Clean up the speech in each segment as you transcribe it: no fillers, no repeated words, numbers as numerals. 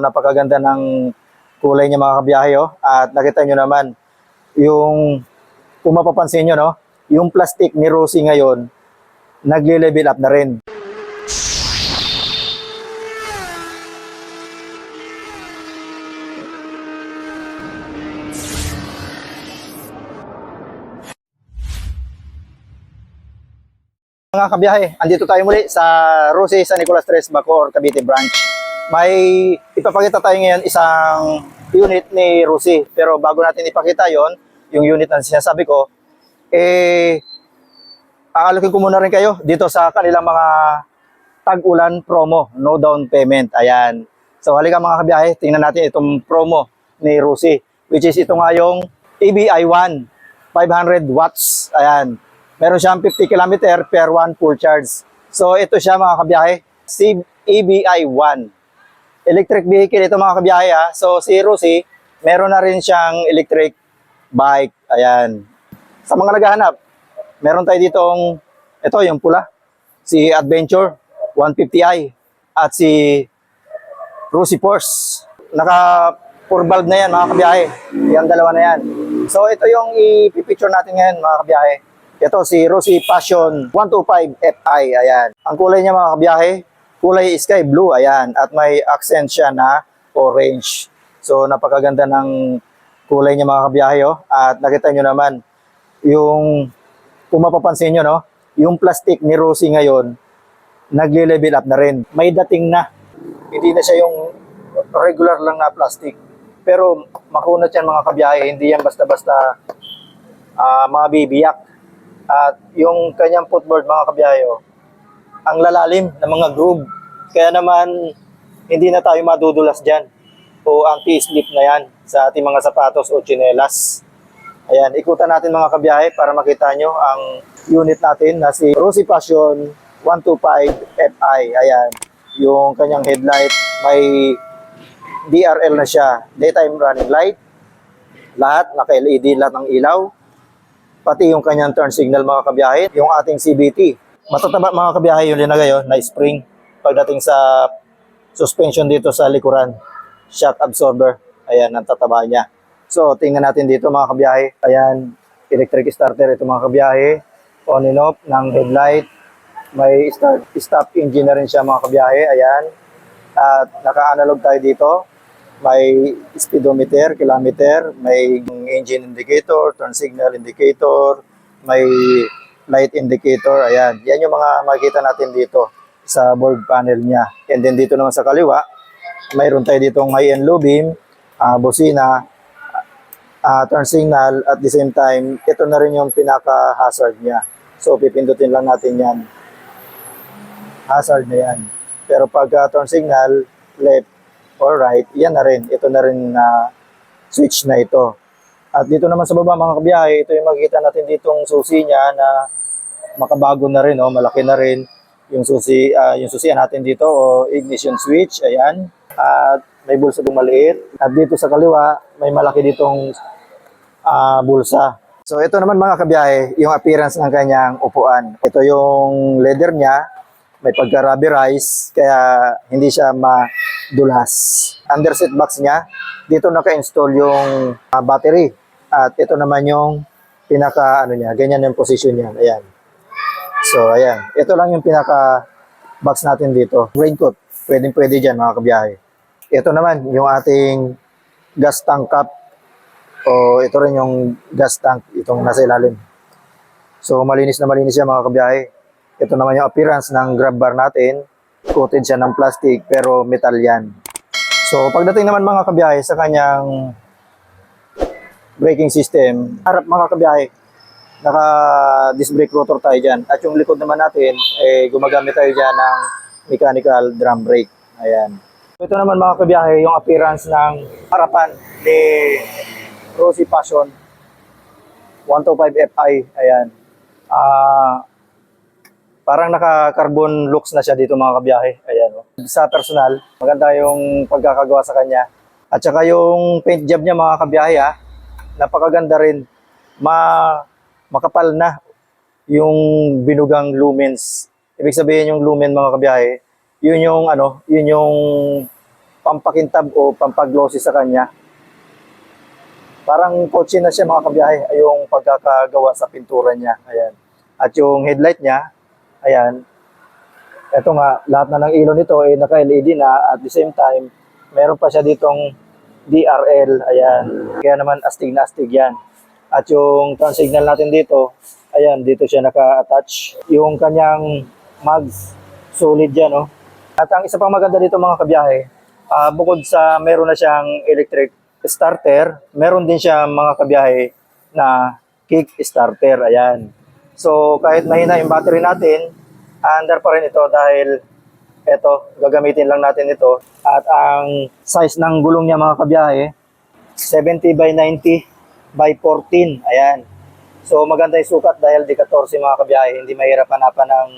Napakaganda ng kulay niya mga kabiyahe, oh. At nakita nyo naman, yung kung mapapansin nyo, no, yung plastic ni Rosie ngayon, nagle-level up na rin. Mga kabiyahe, andito tayo muli sa Rosie San Nicolas Tres, Bacoor, Cavite branch. May ipapakita tayo ngayon isang unit ni Rosie. Pero bago natin ipakita yon, yung unit na sinasabi ko, aalokin ko muna rin kayo dito sa kanilang mga tag-ulan promo, no down payment. Ayan. So halika mga kabiyahe, tingnan natin itong promo ni Rosie, which is ito nga yung ABI1, 500 watts. Ayan. Meron siyang 50 km per 1 full charge. So ito siya mga kabiyahe, si ABI1. Electric vehicle ito mga kabiyahe ha. So si Rosie, meron na rin siyang electric bike. Ayan. Sa mga naghahanap, meron tayo ditong, ito yung pula, si Adventure 150i at si Rosie Force. Naka 4 valve na yan mga kabiyahe. Yan dalawa na yan. So ito yung ipipicture natin ngayon mga kabiyahe. Ito si Rosie Passion 125 Fi. Ayan. Ang kulay niya mga kabiyahe, kulay sky blue. Ayan. At may accent siya na orange. So napakaganda ng kulay niya mga kabiyahe. Oh. At nakita nyo naman, yung kung mapapansin nyo, no, yung plastic ni Rosie ngayon, nagle-level up na rin. May dating na. Hindi na siya yung regular lang na plastic. Pero makunat yan mga kabiyahe. Hindi yan basta-basta mga bibiyak. At yung kanyang footboard mga kabiyahe, oh, ang lalalim ng mga groove. Kaya naman, hindi na tayo madudulas dyan. O anti-slip na yan sa ating mga sapatos o tsinelas. Ayan, ikutan natin mga kabiyahe para makita nyo ang unit natin na si Rosie Passion 125 Fi. Ayan, yung kanyang headlight, may DRL na siya, daytime running light. Lahat, naka-LED lahat ng ilaw. Pati yung kanyang turn signal mga kabiyahe, yung ating CVT. Matataba mga kabiyahe yung linagay na spring pagdating sa suspension dito sa likuran. Shock absorber. Ayan, ang tataba niya. So, tingnan natin dito mga kabiyahe. Ayan, electric starter ito mga kabiyahe. On and off ng headlight. May stop engine na rin siya mga kabiyahe. Ayan. At naka-analog tayo dito. May speedometer, kilometer, may engine indicator, turn signal indicator, may light indicator. Ayan. Yan yung mga makikita natin dito sa board panel niya. And then dito naman sa kaliwa, mayroon tayo ditong high and low beam, busina, turn signal, at the same time, ito na rin yung pinaka-hazard niya. So, pipindutin lang natin yan. Hazard na yan. Pero pag turn signal, left or right, yan na rin. Ito na rin na switch na ito. At dito naman sa baba mga kabiyahe, ito yung makikita natin ditong susi niya na makabago na rin, oh, malaki na rin yung susian natin dito o ignition switch. Ayan. At may bulsa dong maliit. At dito sa kaliwa, may malaki ditong bulsa. So ito naman mga kabiyahe, yung appearance ng kanyang upuan. Ito yung leather niya, may pagka-rubberize, kaya hindi siya madulas. Under seat box niya, dito naka-install yung battery. At ito naman yung pinaka, ganyan yung position niya. Ayan. So ayan, ito lang yung pinaka box natin dito. Raincoat, pwede dyan mga kabiyahe. Ito naman yung ating gas tank cap. O ito rin yung gas tank, itong nasa ilalim. So malinis na malinis siya mga kabiyahe. Ito naman yung appearance ng grab bar natin. Coated siya ng plastic pero metal yan. So pagdating naman mga kabiyahe sa kanyang braking system, harap mga kabiyahe, naka disc brake rotor tayo dyan. At yung likod naman natin, gumagamit tayo dyan ng mechanical drum brake. Ayan. Ito naman mga kabiyahe, yung appearance ng harapan ni Rosie Passion 125 Fi. Ayan. Parang naka-carbon looks na siya dito mga kabiyahe. Ayan. Sa personal, maganda yung pagkakagawa sa kanya. At saka yung paint job niya mga kabiyahe, napakaganda rin. Makapal na yung binugang lumens. Ibig sabihin yung lumen mga kabiyahe, yun yung pampakintab o pampaglossy sa kanya. Parang kotse na siya mga kabiyahe, ay yung pagkakagawa sa pintura niya. Ayan. At yung headlight niya, ayan, eto nga, lahat na ng ilaw nito ay naka-LED na at the same time, meron pa siya ditong DRL, ayan. Kaya naman astig na astig yan. At yung turn signal natin dito, ayan, dito siya naka-attach. Yung kanyang mags, solid yan, no? At ang isa pang maganda dito mga kabiyahe, bukod sa meron na siyang electric starter, meron din siya mga kabiyahe na kick starter, ayan. So kahit mahina yung battery natin, under pa rin ito dahil eto, gagamitin lang natin ito. At ang size ng gulong niya mga kabiyahe, 70 by 90 by 14, ayan. So maganda yung sukat dahil di 14 mga kabiyahe, hindi mahirap hanapan ng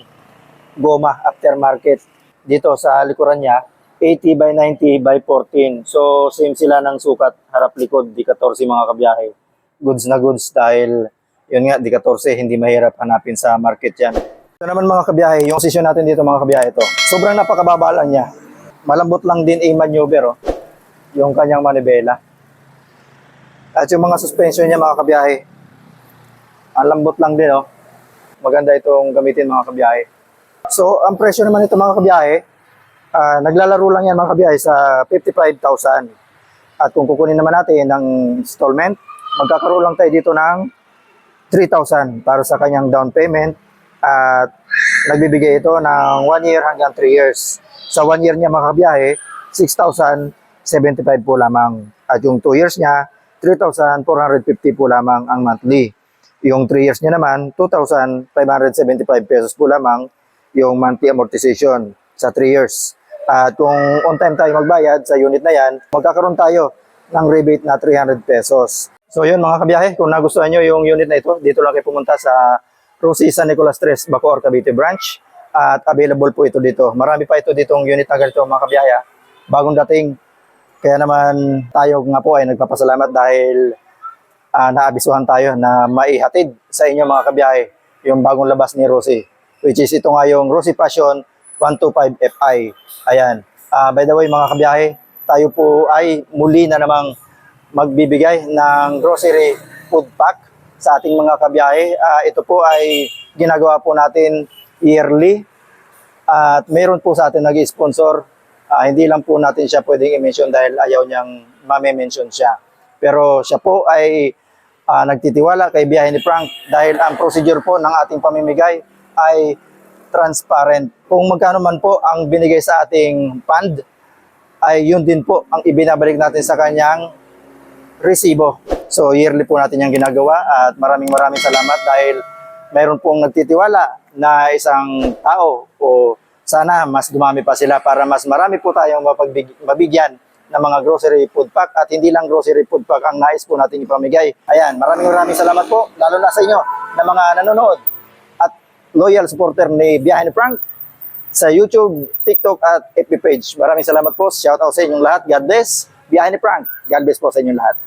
goma aftermarket. Dito sa likuran niya, 80 by 90 by 14. So same sila ng sukat harap likod, di 14 mga kabiyahe. Goods na goods dahil yun nga, di 14, hindi mahirap hanapin sa market yan. Ito naman mga kabiyahe, yung posisyon natin dito mga kabiyahe ito. Sobrang napakababa lang niya. Malambot lang din i-maneuver, oh, yung kanyang manibela. At yung mga suspension niya mga kabiyahe, ang lambot lang din, oh. Maganda itong gamitin mga kabiyahe. So, ang presyo naman ito mga kabiyahe, naglalaro lang yan mga kabiyahe sa 55,000. At kung kukunin naman natin ng installment, magkakaroon lang tayo dito ng 3,000 para sa kanyang down payment. At nagbibigay ito ng 1 year hanggang 3 years. Sa 1 year niya mga kabiyahe, 6,075 po lamang. At yung 2 years niya, 3,450 po lamang ang monthly. Yung 3 years niya naman, 2,575 pesos po lamang yung monthly amortization sa 3 years. At kung on time tayo magbayad sa unit na yan, magkakaroon tayo ng rebate na 300 pesos. So yun mga kabiyahe, kung nagustuhan nyo yung unit na ito, dito lang kayo pumunta sa Rosie San Nicolas Tres, Bacoor, Cavite branch. At available po ito dito. Marami pa ito ditong unit na ganito mga kabiyahe. Bagong dating. Kaya naman tayo nga po ay nagpapasalamat dahil naabisuhan tayo na maihatid sa inyo mga kabiyahe yung bagong labas ni Rosie. Which is ito nga yung Rosie Passion 125 Fi. Ayan. By the way mga kabiyahe, tayo po ay muli na namang magbibigay ng grocery food pack sa ating mga kabiyahe. Ito po ay ginagawa po natin yearly at meron po sa atin nag-sponsor. Hindi lang po natin siya pwedeng i-mention dahil ayaw niyang mame-mention siya. Pero siya po ay nagtitiwala kay Biyahe ni Frank dahil ang procedure po ng ating pamimigay ay transparent. Kung magkano man po ang binigay sa ating fund, ay yun din po ang ibinabalik natin sa kanyang resibo. So yearly po natin yung ginagawa at maraming salamat dahil mayroon pong nagtitiwala na isang tao o sana mas dumami pa sila para mas marami po tayong mabigyan ng mga grocery food pack at hindi lang grocery food pack ang nais po natin ipamigay. Ayan, maraming salamat po lalo na sa inyo na mga nanonood at loyal supporter ni Biyahe ni Frank sa YouTube, TikTok at FB page. Maraming salamat po. Shout out sa inyong lahat. God bless. Biyahe ni Frank. God bless po sa inyong lahat.